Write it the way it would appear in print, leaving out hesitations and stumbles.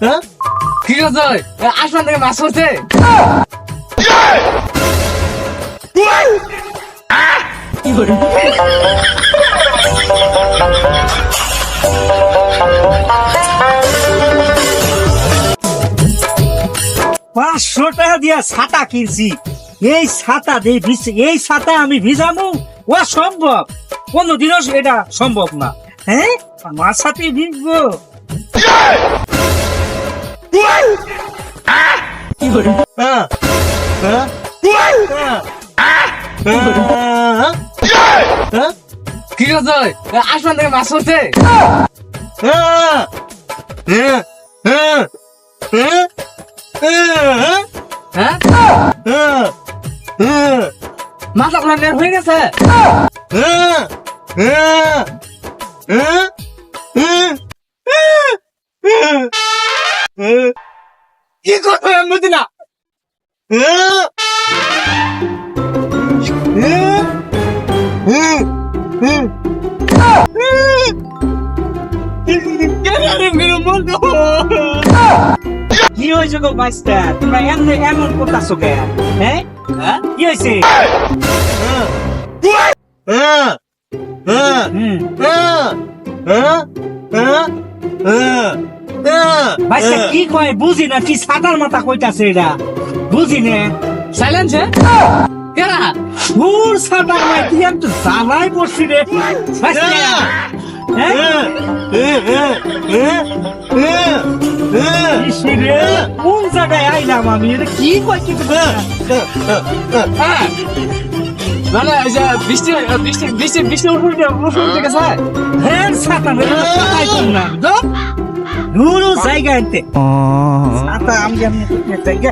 হ্যাঁ কি হচ্ছে আসমান থেকে মাছ হচ্ছে কি করে 500 টাকা দিয়া ছাতা কিনছি, এই ছাতা দিয়ে এই ছাতা আমি ভিজামু অসম্ভব, কোনদিনও এটা সম্ভব না। হ্যাঁ আমার সাথে ভিজবো কি করে কি হচ্ছে আসমান থেকে মাছ হচ্ছে মাথা আপনার নেট হয়ে গেছে কি করবো মদিনা কি হয়েছে গো মাস্টার, তোমরা এমনি এমন করতেছো কে? হ্যাঁ কি হয়েছে? মাস্টার কি কয় বুঝি না, কি সাদার মাথা কইতাছে এটা বুঝি না। সাইলেন্স কেরা ফুল সাদার মাথা আমি তো জ্বালাই পড়ছি রে মাস্টার। কোন জায়গায় আইলাম আমি, এটা কি কয় কিছু না না বৃষ্টি বৃষ্টি বৃষ্টি বৃষ্টি উঠে গেছে হ্যাঁ ছাতা মেরে না দূর জায়গা আনতে ছাতা আমি জায়গা